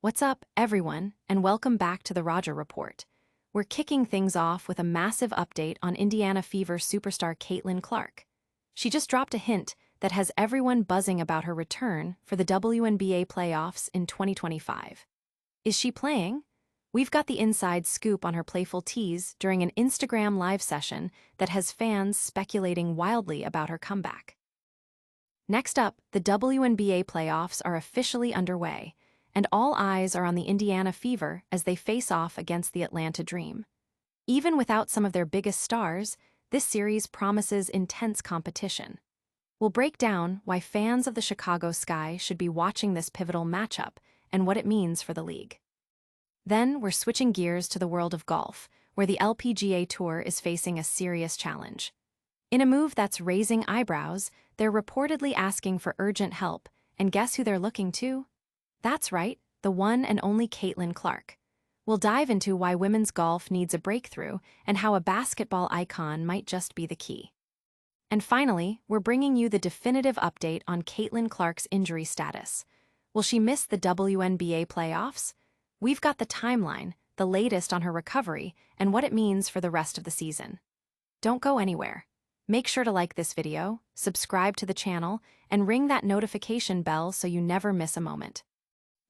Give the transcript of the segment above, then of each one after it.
What's up, everyone, and welcome back to the Roger Report. We're kicking things off with a massive update on Indiana Fever superstar Caitlin Clark. She just dropped a hint that has everyone buzzing about her return for the WNBA playoffs in 2025. Is she playing? We've got the inside scoop on her playful tease during an Instagram live session that has fans speculating wildly about her comeback. Next up, the WNBA playoffs are officially underway, and all eyes are on the Indiana Fever as they face off against the Atlanta Dream. Even without some of their biggest stars, this series promises intense competition. We'll break down why fans of the Chicago Sky should be watching this pivotal matchup and what it means for the league. Then we're switching gears to the world of golf, where the LPGA Tour is facing a serious challenge. In a move that's raising eyebrows, they're reportedly asking for urgent help, and guess who they're looking to? That's right, the one and only Caitlin Clark. We'll dive into why women's golf needs a breakthrough and how a basketball icon might just be the key. And finally, we're bringing you the definitive update on Caitlin Clark's injury status. Will she miss the WNBA playoffs? We've got the timeline, the latest on her recovery, and what it means for the rest of the season. Don't go anywhere. Make sure to like this video, subscribe to the channel, and ring that notification bell so you never miss a moment.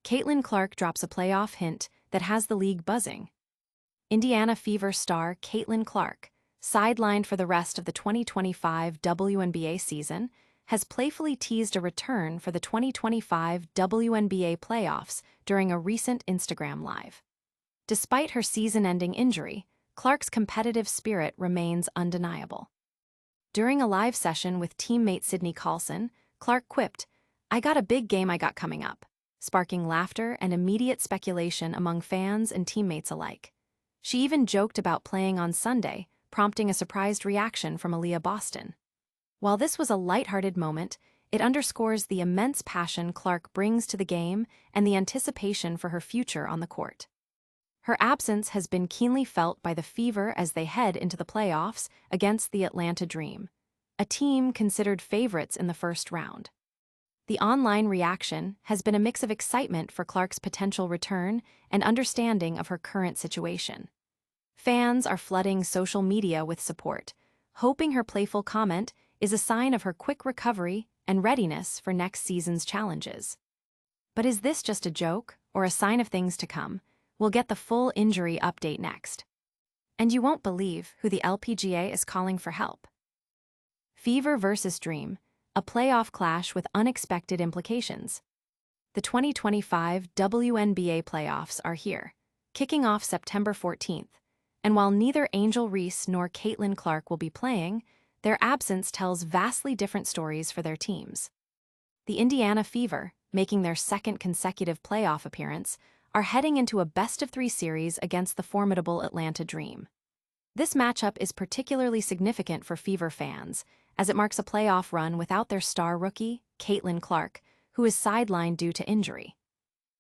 Caitlin Clark drops a playoff hint that has the league buzzing. Indiana Fever star Caitlin Clark, sidelined for the rest of the 2025 WNBA season, has playfully teased a return for the 2025 WNBA playoffs during a recent Instagram Live. Despite her season-ending injury, Clark's competitive spirit remains undeniable. During a live session with teammate Sydney Carlson, Clark quipped, "I got a big game I got coming up," sparking laughter and immediate speculation among fans and teammates alike. She even joked about playing on Sunday, prompting a surprised reaction from Aaliyah Boston. While this was a lighthearted moment, it underscores the immense passion Clark brings to the game and the anticipation for her future on the court. Her absence has been keenly felt by the Fever as they head into the playoffs against the Atlanta Dream, a team considered favorites in the first round. The online reaction has been a mix of excitement for Clark's potential return and understanding of her current situation. Fans are flooding social media with support, hoping her playful comment is a sign of her quick recovery and readiness for next season's challenges. But is this just a joke or a sign of things to come? We'll get the full injury update next. And you won't believe who the LPGA is calling for help. Fever versus Dream, a playoff clash with unexpected implications. The 2025 WNBA playoffs are here, kicking off September 14th, and while neither Angel Reese nor Caitlin Clark will be playing, their absence tells vastly different stories for their teams. The Indiana Fever, making their second consecutive playoff appearance, are heading into a best-of-3 series against the formidable Atlanta Dream. This matchup is particularly significant for Fever fans, as it marks a playoff run without their star rookie, Caitlin Clark, who is sidelined due to injury.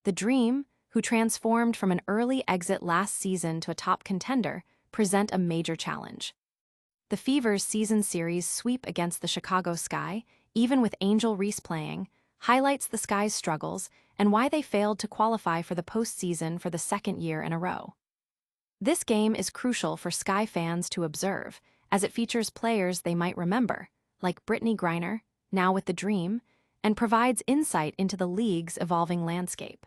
The Dream, who transformed from an early exit last season to a top contender, present a major challenge. The Fever's season series sweep against the Chicago Sky, even with Angel Reese playing, highlights the Sky's struggles and why they failed to qualify for the postseason for the second year in a row. This game is crucial for Sky fans to observe, as it features players they might remember, like Brittany Griner, now with the Dream, and provides insight into the league's evolving landscape.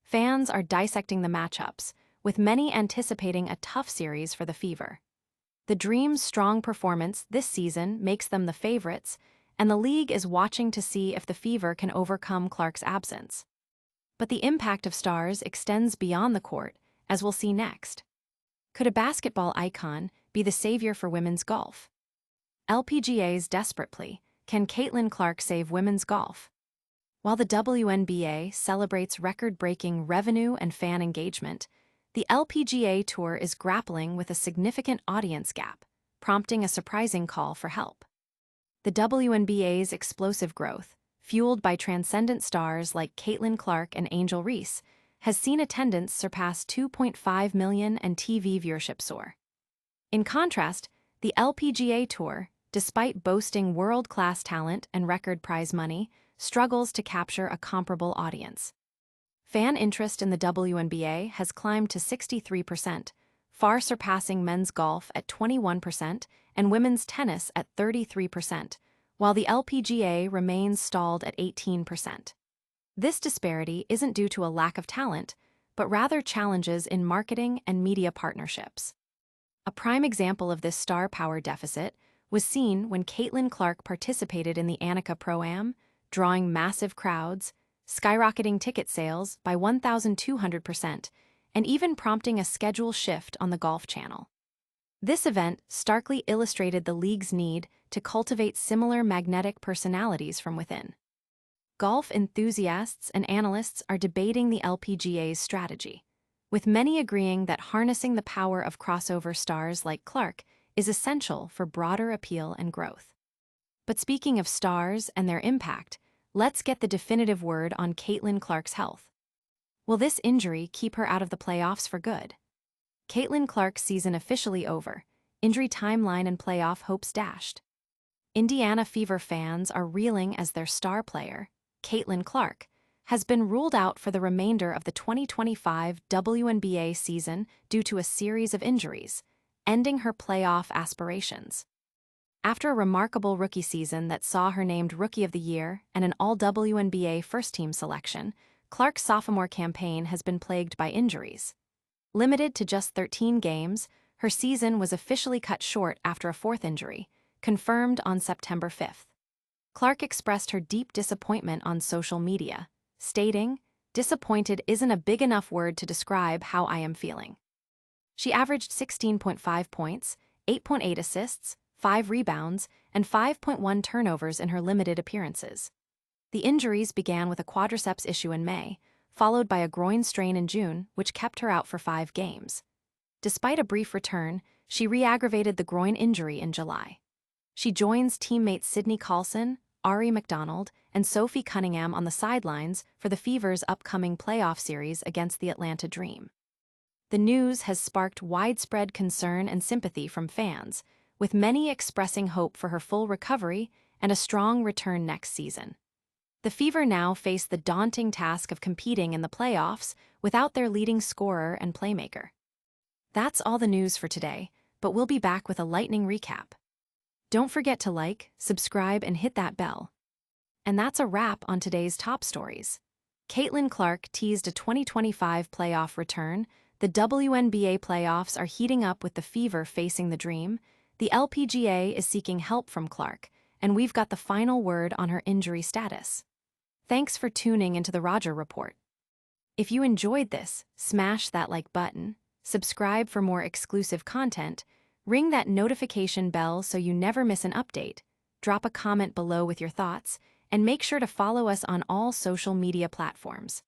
Fans are dissecting the matchups, with many anticipating a tough series for the Fever. The Dream's strong performance this season makes them the favorites, and the league is watching to see if the Fever can overcome Clark's absence. But the impact of stars extends beyond the court, as we'll see next. Could a basketball icon be the savior for women's golf? LPGA's desperate plea, can Caitlin Clark save women's golf? While the WNBA celebrates record-breaking revenue and fan engagement, the LPGA Tour is grappling with a significant audience gap, prompting a surprising call for help. The WNBA's explosive growth, fueled by transcendent stars like Caitlin Clark and Angel Reese, has seen attendance surpass 2.5 million and TV viewership soar. In contrast, the LPGA Tour, despite boasting world-class talent and record prize money, struggles to capture a comparable audience. Fan interest in the WNBA has climbed to 63%, far surpassing men's golf at 21% and women's tennis at 33%, while the LPGA remains stalled at 18%. This disparity isn't due to a lack of talent, but rather challenges in marketing and media partnerships. A prime example of this star power deficit was seen when Caitlin Clark participated in the Annika Pro-Am, drawing massive crowds, skyrocketing ticket sales by 1,200%, and even prompting a schedule shift on the Golf Channel. This event starkly illustrated the league's need to cultivate similar magnetic personalities from within. Golf enthusiasts and analysts are debating the LPGA's strategy, with many agreeing that harnessing the power of crossover stars like Clark is essential for broader appeal and growth. But speaking of stars and their impact, let's get the definitive word on Caitlin Clark's health. Will this injury keep her out of the playoffs for good? Caitlin Clark's season officially over, injury timeline and playoff hopes dashed. Indiana Fever fans are reeling as their star player, Caitlin Clark, has been ruled out for the remainder of the 2025 WNBA season due to a series of injuries, ending her playoff aspirations. After a remarkable rookie season that saw her named Rookie of the Year and an All-WNBA first-team selection, Clark's sophomore campaign has been plagued by injuries. Limited to just 13 games, her season was officially cut short after a fourth injury, confirmed on September 5th. Clark expressed her deep disappointment on social media, stating, "Disappointed isn't a big enough word to describe how I am feeling." She averaged 16.5 points, 8.8 assists, 5 rebounds, and 5.1 turnovers in her limited appearances. The injuries began with a quadriceps issue in May, followed by a groin strain in June, which kept her out for 5 games. Despite a brief return, she re-aggravated the groin injury in July. She joins teammates Sydney Carlson, Ari McDonald, and Sophie Cunningham on the sidelines for the Fever's upcoming playoff series against the Atlanta Dream. The news has sparked widespread concern and sympathy from fans, with many expressing hope for her full recovery and a strong return next season. The Fever now face the daunting task of competing in the playoffs without their leading scorer and playmaker. That's all the news for today, but we'll be back with a lightning recap. Don't forget to like, subscribe, and hit that bell. And that's a wrap on today's top stories. Caitlin Clark teased a 2025 playoff return. The WNBA playoffs are heating up with the Fever facing the Dream. The LPGA is seeking help from Clark, and we've got the final word on her injury status. Thanks for tuning into the Roger Report. If you enjoyed this, smash that like button, subscribe for more exclusive content, ring that notification bell so you never miss an update, drop a comment below with your thoughts, and make sure to follow us on all social media platforms.